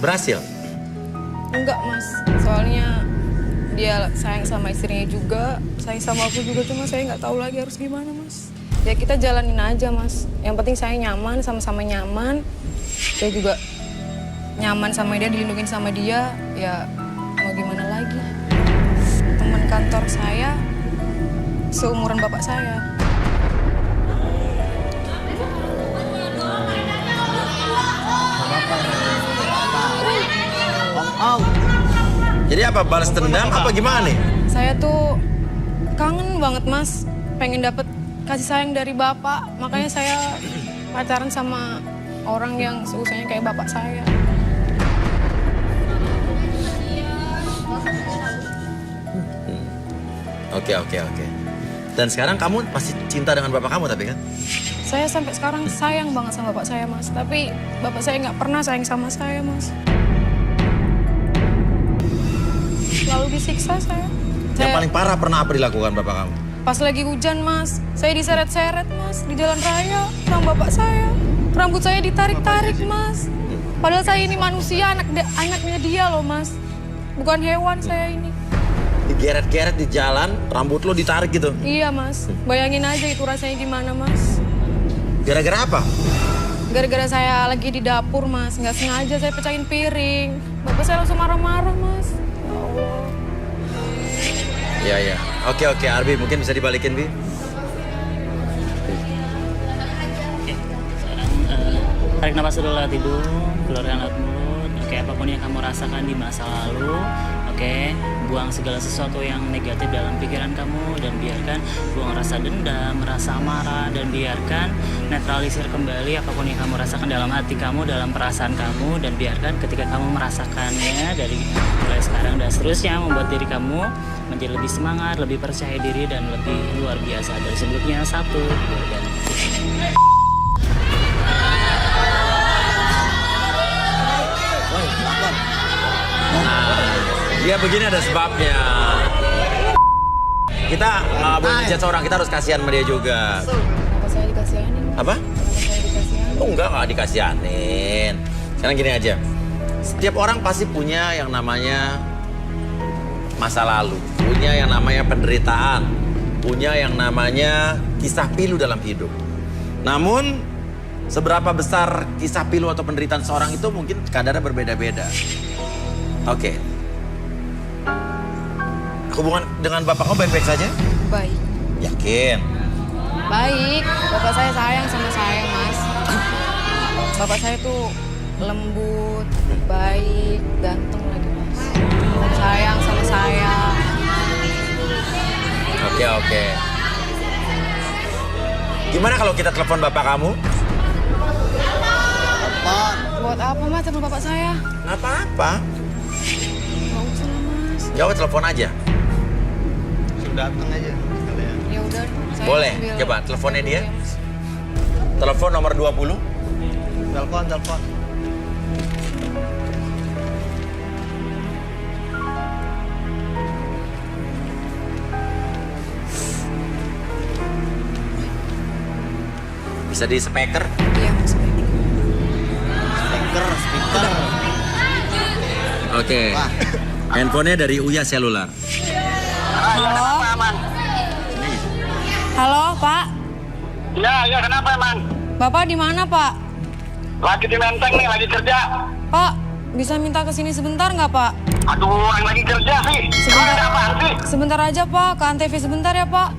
Berhasil? Enggak mas, soalnya dia sayang sama istrinya juga, sayang sama aku juga, cuma saya nggak tahu lagi harus gimana mas. Ya kita jalanin aja mas, yang penting saya nyaman, sama-sama nyaman. Saya juga nyaman sama dia, dilindungin sama dia, ya mau gimana lagi. Teman kantor saya seumuran bapak saya. Jadi apa, balas dendam apa gimana nih? Saya tuh kangen banget mas, pengen dapet kasih sayang dari bapak. Makanya saya pacaran sama orang yang seusianya kayak bapak saya. Oke. Dan sekarang kamu masih cinta dengan bapak kamu tapi kan? Saya sampai sekarang sayang banget sama bapak saya mas, tapi bapak saya nggak pernah sayang sama saya mas. Selalu disiksa saya. Yang paling parah pernah apa dilakukan bapak kamu? Pas lagi hujan mas, saya diseret-seret mas di jalan raya sama bapak saya. Rambut saya ditarik-tarik mas. Padahal saya ini manusia, anaknya dia loh mas. Bukan hewan saya ini. Digeret-geret di jalan, rambut lo ditarik gitu? Iya mas, bayangin aja itu rasanya gimana mas. Gara-gara apa? Gara-gara saya lagi di dapur mas, nggak sengaja saya pecahin piring. Bapak saya langsung marah-marah mas. Ya Allah. Iya. Oke, Arbi, mungkin bisa dibalikin, Bi. Oke, sekarang tarik nafas dulu lewat hidung, keluarkan lewat mulut. Oke, apapun yang kamu rasakan di masa lalu, oke, buang segala sesuatu yang negatif dalam pikiran kamu dan biarkan buang rasa dendam, rasa marah, dan biarkan netralisir kembali apapun yang kamu rasakan dalam hati kamu, dalam perasaan kamu, dan biarkan ketika kamu merasakannya dari mulai sekarang dan seterusnya membuat diri kamu menjadi lebih semangat, lebih percaya diri, dan lebih luar biasa dari sebelumnya. 1, 2, dan 3. Dia begini ada sebabnya. Kita nggak boleh ngejat seorang, kita harus kasihan sama dia juga. Kenapa saya dikasihanin? Apa? Kenapa saya dikasihanin? Oh nggak dikasihanin. Sekarang gini aja. Setiap orang pasti punya yang namanya masa lalu, punya yang namanya penderitaan, punya yang namanya kisah pilu dalam hidup. Namun, seberapa besar kisah pilu atau penderitaan seorang itu mungkin kadarnya berbeda-beda. Oke. Hubungan dengan bapak kamu baik-baik saja? Baik. Yakin? Baik, bapak saya sayang sama saya mas. Bapak saya tuh lembut, baik, ganteng lagi mas. Sayang sama saya. Oke. Gimana kalau kita telepon bapak kamu? Buat apa mas telepon bapak saya? Nggak apa-apa. Nggak usah lah mas. Jawab telepon aja. Sudah datang aja. Ya udah. saya Boleh, ambil- coba teleponnya dia. Iya, Mas. Telepon nomor 20. Telepon. Bisa di speaker. Iya mas. Speaker. Oke. Wah. Handphonenya dari Uya Selular. Halo. Halo Pak. Ya, kenapa emang? Bapak di mana Pak? Lagi di Menteng nih, lagi kerja. Pak, bisa minta ke sini sebentar nggak Pak? Aduh, orang lagi kerja sih. Sebentar. Ada apaan sih? Sebentar aja Pak, ke Antv sebentar ya Pak.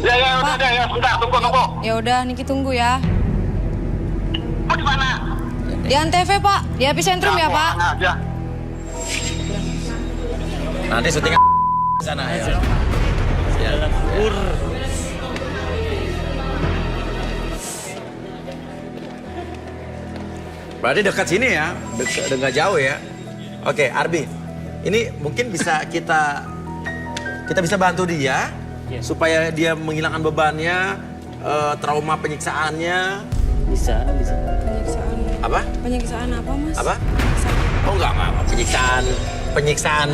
Ya, udah, Pak. ya, sebentar, tunggu. Ya udah, Niki tunggu ya. Mau di mana? Di Antv Pak, di epicentrum ya Pak. Aja. Nanti syutingnya di sana ya. Dalam ur. Berarti dekat sini ya, dekat jauh ya. Oke, Arbi. Ini mungkin bisa kita bisa bantu dia Iya. supaya dia menghilangkan bebannya, trauma penyiksaannya. Bisa. Penyiksaan. Apa? Penyiksaan apa Mas? Apa? Penyiksaan. Oh enggak, penyiksaan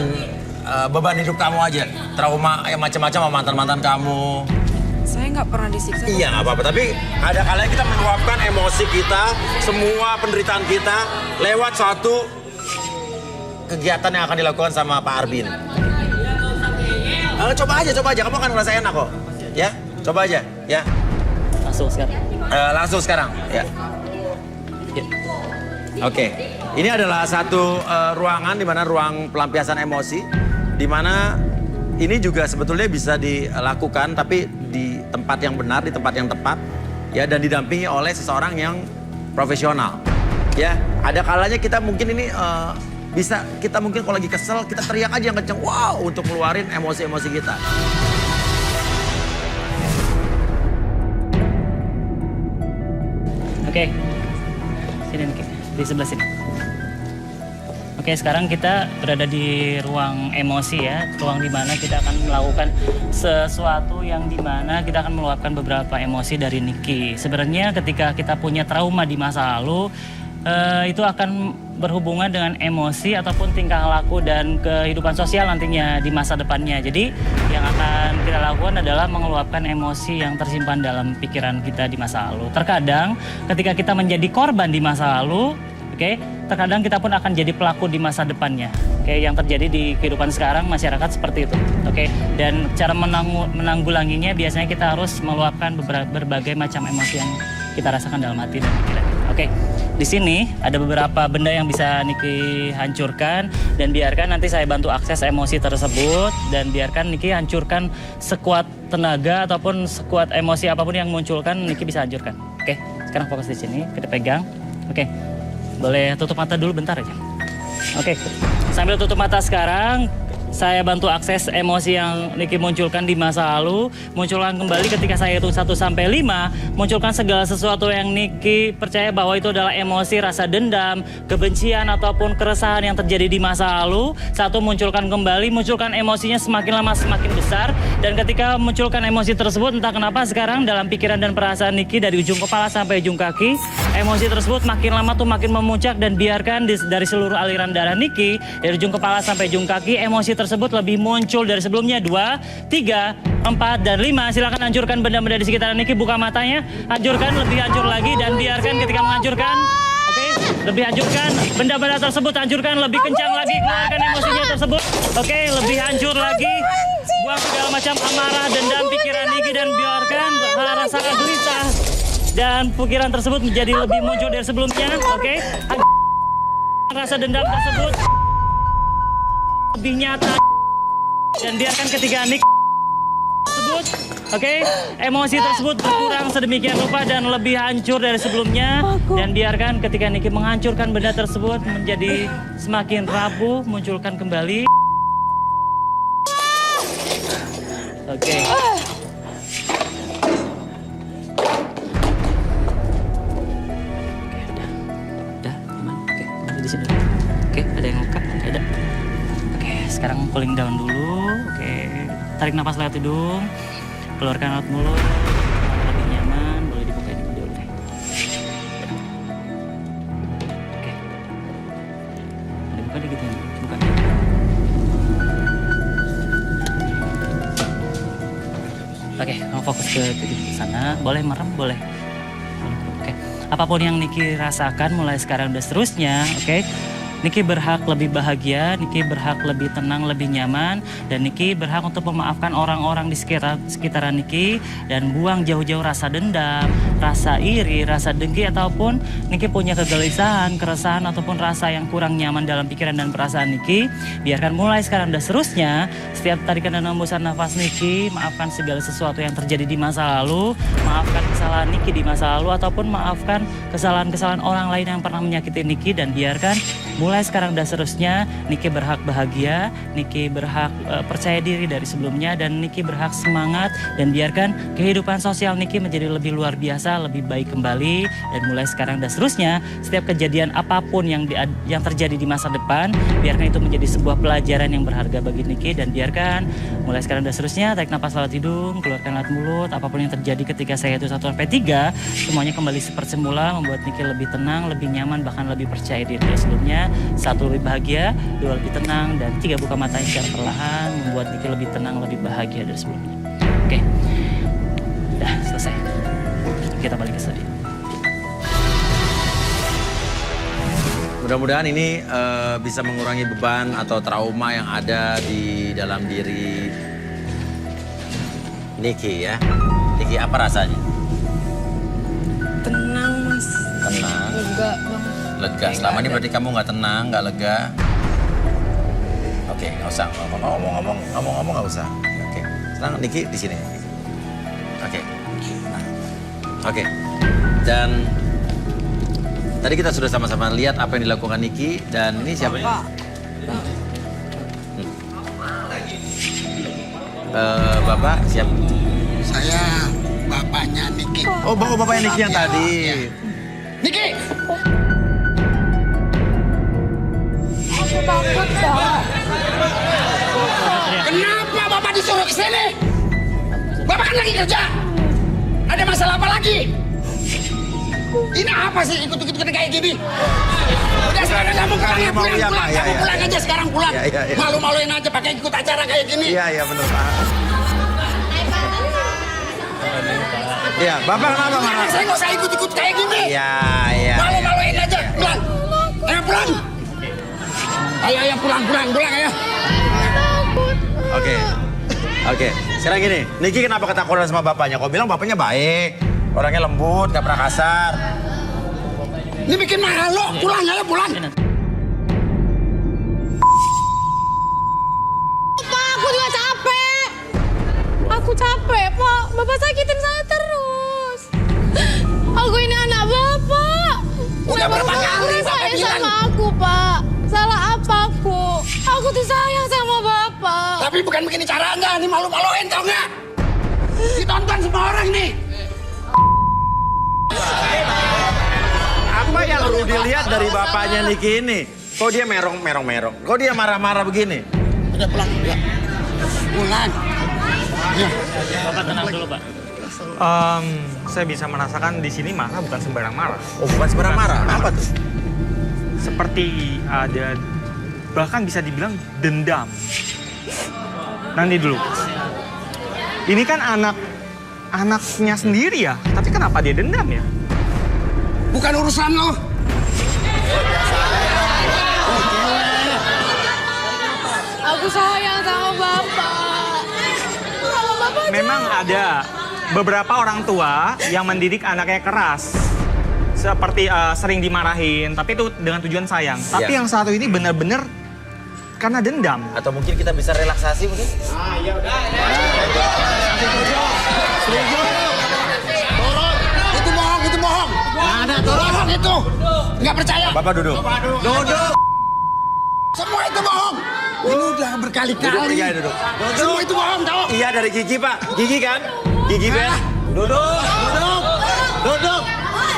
beban hidup kamu aja. Trauma yang macam-macam sama mantan-mantan kamu. Saya nggak pernah disiksa. Iya nggak apa-apa, tapi ada kalanya kita meluapkan emosi kita, semua penderitaan kita lewat suatu kegiatan yang akan dilakukan sama Pak Arbin. Coba aja, kamu akan ngerasa enak kok. Ya, coba aja, ya. Langsung sekarang. Langsung sekarang, ya. Ya. Oke, ini adalah satu ruangan di mana ruang pelampiasan emosi, di mana ini juga sebetulnya bisa dilakukan, tapi di tempat yang benar, di tempat yang tepat, ya, dan didampingi oleh seseorang yang profesional. Ya, ada kalanya kita mungkin ini kita mungkin kalau lagi kesel, kita teriak aja yang kenceng, wow, untuk keluarin emosi-emosi kita. Oke, sini Niki, di sebelah sini. Oke, sekarang kita berada di ruang emosi ya, ruang di mana kita akan melakukan sesuatu yang di mana kita akan meluapkan beberapa emosi dari Niki. Sebenarnya ketika kita punya trauma di masa lalu, itu akan berhubungan dengan emosi ataupun tingkah laku dan kehidupan sosial nantinya di masa depannya. Jadi yang akan kita lakukan adalah mengeluapkan emosi yang tersimpan dalam pikiran kita di masa lalu. Terkadang ketika kita menjadi korban di masa lalu, terkadang kita pun akan jadi pelaku di masa depannya. Yang terjadi di kehidupan sekarang masyarakat seperti itu. Dan cara menanggulanginya biasanya kita harus meluapkan berbagai macam emosi yang kita rasakan dalam hati dan pikiran. Di sini ada beberapa benda yang bisa Niki hancurkan dan biarkan nanti saya bantu akses emosi tersebut dan biarkan Niki hancurkan sekuat tenaga ataupun sekuat emosi apapun yang munculkan Niki bisa hancurkan. Sekarang fokus di sini, kita pegang. Boleh tutup mata dulu bentar aja. Sambil tutup mata sekarang, saya bantu akses emosi yang Niki munculkan di masa lalu. Munculkan kembali ketika saya hitung 1 sampai 5. Munculkan segala sesuatu yang Niki percaya bahwa itu adalah emosi, rasa dendam, kebencian ataupun keresahan yang terjadi di masa lalu. 1, munculkan kembali. Munculkan emosinya semakin lama semakin besar. Dan ketika munculkan emosi tersebut, entah kenapa sekarang dalam pikiran dan perasaan Niki dari ujung kepala sampai ujung kaki, emosi tersebut makin lama tuh makin memuncak dan biarkan dari seluruh aliran darah Niki dari ujung kepala sampai ujung kaki emosi tersebut lebih muncul dari sebelumnya. 2, 3, 4, dan 5. Silakan hancurkan benda-benda di sekitaran Niki, buka matanya, hancurkan, lebih hancur lagi dan biarkan ketika menghancurkan, lebih hancurkan benda-benda tersebut, hancurkan lebih kencang lagi, keluarkan emosinya tersebut. Lebih hancur lagi. Buang segala macam amarah, dendam, pikiran Niki dan biarkan rasa gelisah dan pikiran tersebut menjadi lebih muncul dari sebelumnya. Rasa dendam tersebut lebih nyata dan biarkan ketika Niki tersebut, emosi tersebut berkurang sedemikian rupa dan lebih hancur dari sebelumnya dan biarkan ketika Niki menghancurkan benda tersebut menjadi semakin rapuh, munculkan kembali. Di sini. Ada yang luka? Ada. Sekarang cooling down dulu. Tarik nafas lewat hidung, keluarkan lewat mulut. Lebih nyaman, boleh dibuka ini dulu deh. Dibuka dikit ya, buka. Kamu fokus ke sana. Boleh merem, boleh. Apapun yang Niki rasakan mulai sekarang dan seterusnya, Niki berhak lebih bahagia, Niki berhak lebih tenang, lebih nyaman, dan Niki berhak untuk memaafkan orang-orang di sekitaran Niki dan buang jauh-jauh rasa dendam, rasa iri, rasa dengki, ataupun Niki punya kegelisahan, keresahan, ataupun rasa yang kurang nyaman dalam pikiran dan perasaan Niki. Biarkan mulai sekarang dan seterusnya, setiap tarikan dan hembusan nafas Niki, maafkan segala sesuatu yang terjadi di masa lalu, maafkan kesalahan Niki di masa lalu, ataupun maafkan kesalahan-kesalahan orang lain yang pernah menyakiti Niki, dan biarkan mulai sekarang dan seterusnya Niki berhak bahagia, Niki berhak percaya diri dari sebelumnya, dan Niki berhak semangat, dan biarkan kehidupan sosial Niki menjadi lebih luar biasa, lebih baik kembali. Dan mulai sekarang dan seterusnya setiap kejadian apapun yang terjadi di masa depan, biarkan itu menjadi sebuah pelajaran yang berharga bagi Niki, dan biarkan mulai sekarang dan seterusnya tarik nafas lewat hidung, keluarkan lewat mulut. Apapun yang terjadi ketika saya hitung 1 sampai 3, semuanya kembali seperti semula, membuat Niki lebih tenang, lebih nyaman, bahkan lebih percaya diri dari sebelumnya. 1, lebih bahagia, 2, lebih tenang, dan 3, buka matanya secara perlahan, membuat Niki lebih tenang, lebih bahagia dari sebelumnya. Dah, selesai. Kita balik ke studio. Mudah-mudahan ini bisa mengurangi beban atau trauma yang ada di dalam diri Niki ya. Niki, apa rasanya? Tenang mas. Tenang. Lega banget. Lega. Selama ini berarti kamu nggak tenang, nggak lega. Oke, nggak usah ngomong-ngomong nggak usah. Oke, sekarang Niki di sini. Oke. Nah. Oke. Dan tadi kita sudah sama-sama lihat apa yang dilakukan Niki dan ini siapa ini? Bapak siap? Saya bapaknya Niki. Oh, bapaknya Niki yang tadi. Niki! Aku takut pak. Kenapa bapak disuruh ke sini? Bapak kan lagi kerja. Ada masalah apa lagi? Ini apa sih ikut-ikutan kayak gini? Udah sekarang kamu pulang ya, pulang. Kamu pulang aja sekarang pulang. Malu-maluin aja pakai ikut acara kayak gini. Iya benar Pak. Iya, Bapak kenapa marah? Saya nggak usah ikut-ikut kayak gini. Iya. Malu-maluin aja, pulang. Ayo pulang. Ayo pulang ayo. Oke. Sekarang gini, Niki kenapa ketakutan sama bapaknya? Kau bilang bapaknya baik, orangnya lembut, nggak pernah kasar. Ini bikin malu, pulang ayo pulang. Pak, aku juga capek. Aku capek pak. Bapak sakitin saya terus. Aku ini anak bapak. Udah berapa kali Bapak Bapak bilang? sama aku pak. Salah apa aku? Aku tuh sayang sama bapak. Tapi bukan begini caranya, ini malu-maluin tau nggak? Ditonton semua orang nih. Apa yang perlu dilihat dari bapaknya Niki ini? Kok dia merong? Kok dia marah-marah begini? Udah pulang ya. Pulang. Ya. Bapak tenang dulu, Pak. Saya bisa merasakan di sini marah bukan sembarang marah. Oh, bukan sembarang marah. Apa tuh? Seperti ada, bahkan bisa dibilang dendam. Nanti dulu. Ini kan anaknya sendiri ya, tapi kenapa dia dendam ya? Bukan urusan lo. Aku sayang sama bapak. Sama bapak. Memang ada beberapa orang tua yang mendidik anaknya keras. Seperti sering dimarahin, tapi itu dengan tujuan sayang. Tapi Iya. yang satu ini benar-benar karena dendam. Atau mungkin kita bisa relaksasi mungkin? Itu bohong. Ada bohong itu. Nggak percaya. Bapak duduk. Duduk. Semua itu bohong. Ini udah berkali-kali. Iya, duduk. Semua itu bohong tau. Iya dari Gigi Pak. Gigi kan? Gigi Ben. Duduk.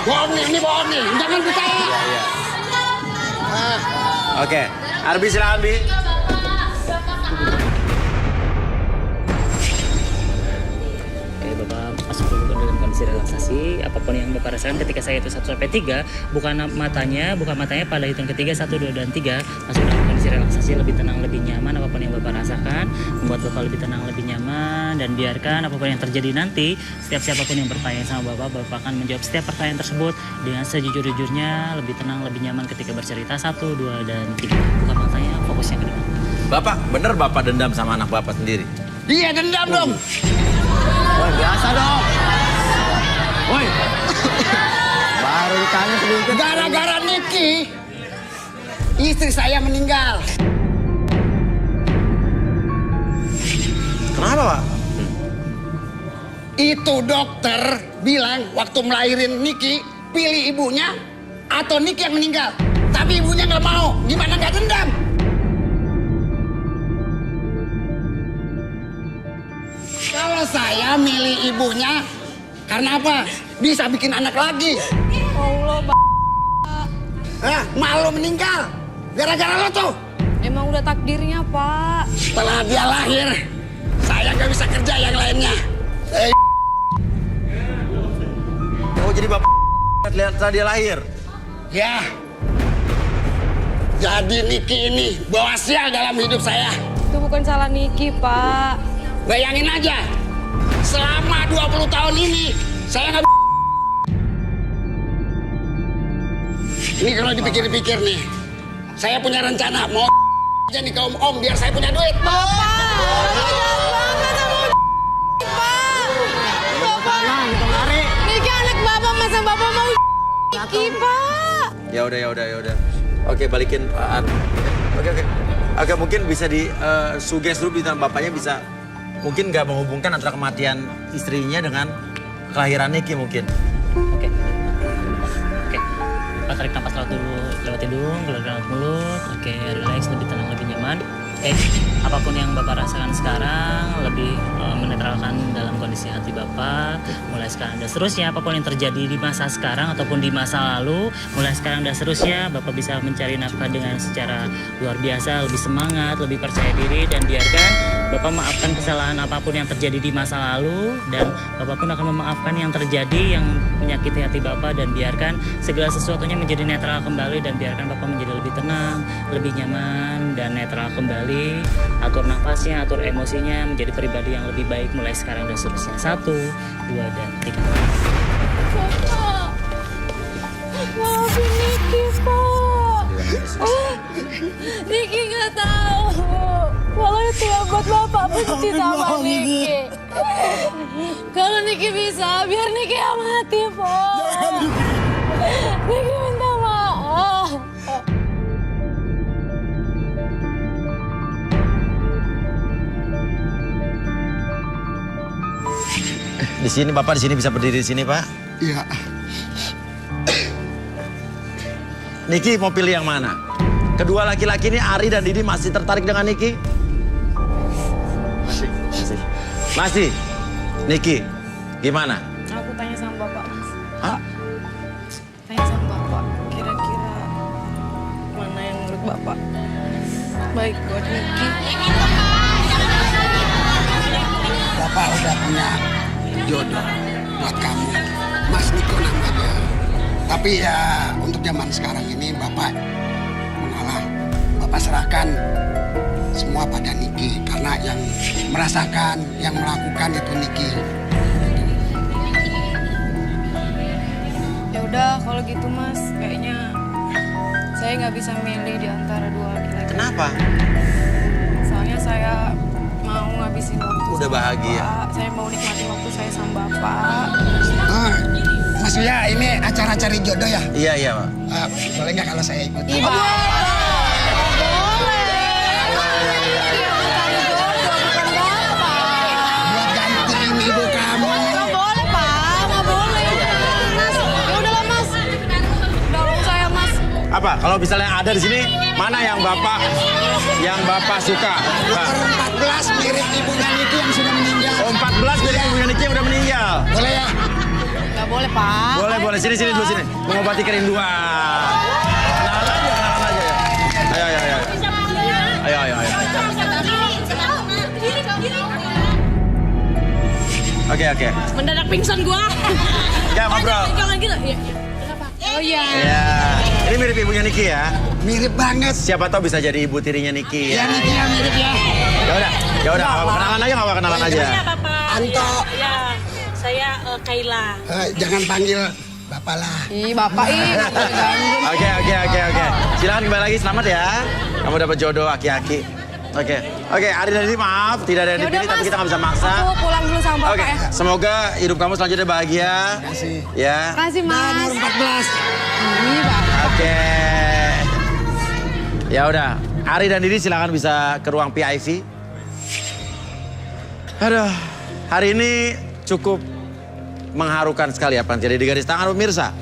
Bohong nih, ini bohong nih. Jangan percaya. Oke. Arbi silakan Bi. Oke, Bapak masuk dulu dalam kondisi relaksasi. Apapun yang Bapak rasakan ketika saya itu 1-3, bukan matanya pada hitung ketiga 1, 2, dan 3. Masuk dalam kondisi relaksasi, lebih tenang, lebih nyaman. Apapun yang Bapak rasakan, membuat Bapak lebih tenang, lebih nyaman. Dan biarkan apapun yang terjadi nanti, setiap siapapun yang bertanya sama Bapak akan menjawab setiap pertanyaan tersebut dengan sejujur-jujurnya, lebih tenang, lebih nyaman ketika bercerita 1, 2, dan 3. Bukan matanya, fokusnya ke depan. Bapak, bener Bapak dendam sama anak Bapak sendiri? Iya dendam dong. Woi, biasa dong. Woi. Baru ditanya sedikit. Gara-gara Niki, istri saya meninggal. Kenapa Pak? Itu dokter bilang waktu melahirin Niki, pilih ibunya atau Niki yang meninggal. Tapi ibunya nggak mau. Gimana nggak dendam? Kalau saya milih ibunya, karena apa? Bisa bikin anak lagi. Allah, Malu meninggal. Gara-gara lo tuh. emang udah takdirnya, Pak. Setelah dia lahir, saya nggak bisa kerja yang lainnya. Oh, jadi Bapak lihat setelah dia lahir? Ya. Jadi Niki ini bawa sial dalam hidup saya. Itu bukan salah Niki, Pak. Bayangin aja. selama 20 tahun ini saya nggak. Ini kalau dipikir-pikir nih, saya punya rencana mau aja nih ke om biar saya punya duit. Niki anak bapak, masa bapak mau Niki, Pak? Ya udah. Oke, balikin Pak. Oke. Agak mungkin bisa di suges dulu di tangan bapaknya bisa mungkin nggak menghubungkan antara kematian istrinya dengan kelahiran Niki mungkin. Oke. Pak, tarik nafas lewat hidung, keluar lewat mulut. Oke, relax, lebih tenang, lebih nyaman. Oke, apapun yang Bapak rasakan sekarang lebih menetralkan dalam kondisi hati Bapak. Mulai sekarang dan seterusnya, apapun yang terjadi di masa sekarang ataupun di masa lalu, mulai sekarang dan seterusnya, Bapak bisa mencari nafkah dengan secara luar biasa, lebih semangat, lebih percaya diri, dan biarkan Bapak maafkan kesalahan apapun yang terjadi di masa lalu, dan Bapak pun akan memaafkan yang terjadi yang menyakiti hati Bapak, dan biarkan segala sesuatunya menjadi netral kembali, dan biarkan Bapak menjadi lebih tenang, lebih nyaman, dan netral kembali. Atur nafasnya, atur emosinya, menjadi pribadi yang lebih baik mulai sekarang dan seterusnya. 1, 2, dan 3. Bapak, maafin Niki, Pak. Niki nggak tahu kalau itu yang buat Bapak benci sama Niki. Kalau Niki bisa, biar Niki yang mati, Pak. Niki minta maaf. Di sini Bapak di sini bisa berdiri di sini, Pak. Iya. Niki mau pilih yang mana? Kedua laki-laki ini Ari dan Didi masih tertarik dengan Niki? Masih. Niki, gimana? Aku tanya sama Bapak, Mas. Hah? Tanya sama Bapak, kira-kira mana yang menurut Bapak baik buat Niki? Bapak udah punya jodoh buat kamu, Mas Niko namanya. Tapi ya untuk zaman sekarang ini Bapak mengalah. Bapak serahkan semua pada Niki karena yang merasakan, yang melakukan itu Niki. Ya udah kalau gitu Mas, kayaknya saya nggak bisa milih di antara dua laki-laki. Kenapa? Soalnya saya mau ngabisin waktu. Udah sama bahagia. Bapak. Saya mau nikmati waktu saya sama Bapak. Mas Uya, ini acara cari jodoh ya? Iya, Pak. Boleh nggak kalau saya ikut? Iya, boleh. Buat gantiin ibu kamu. Nggak boleh, Pak. Nggak boleh. Mas, ya udahlah, Mas. Dorong saya, Mas. Apa? Kalau misalnya ada di sini, mana yang Bapak suka? Pak. Nomor 14 mirip ibunya Niki yang sudah meninggal. Oh, 14 dari ibunya Niki yang udah meninggal. Boleh ya? Nggak boleh, Pak. Boleh. Sini dulu sini. Mengobati kerinduan. Kenalan aja ya. Ayo. Oke. Mendadak pingsan gua. Ya, ngobrol. Jangan gitu. Kenapa? Oh iya. Ya. Ini mirip ibunya Niki ya. Mirip banget. Siapa tahu bisa jadi ibu tirinya Niki Ya ya. Niki yang mirip ya. Ya udah. Kenalan aja. Ya, Bapak. Anto. Ya, saya Kaila. Jangan panggil Bapak lah. Ih, Bapak nggak boleh ganggu. Oke. Silakan kembali lagi, selamat ya. Kamu dapat jodoh aki-aki. Oke, Ari dan Didi maaf tidak ada yang Ya udah, dipilih tapi Mas. kita nggak bisa maksa. Aku pulang dulu sama Bapak Oke, ya. semoga hidup kamu selanjutnya bahagia. Kasih. Ya. Makasih, Mas. Nomor 14. Ih, Bapak. Oke. Ya udah, Ari dan Didi silakan bisa ke ruang PIV. Aduh, hari ini cukup mengharukan sekali apa yang terjadi di garis tangan pemirsa.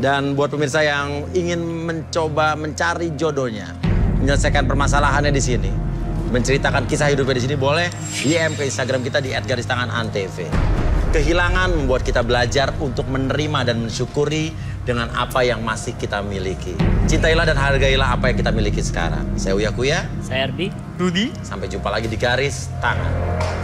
Dan buat pemirsa yang ingin mencoba mencari jodohnya, menyelesaikan permasalahannya di sini, menceritakan kisah hidupnya di sini, boleh DM ke Instagram kita di @garistanganantv. Kehilangan membuat kita belajar untuk menerima dan mensyukuri dengan apa yang masih kita miliki. Cintailah dan hargailah apa yang kita miliki sekarang. Saya Uya Kuya. Saya Arbi. Rudi. Sampai jumpa lagi di Garis Tangan.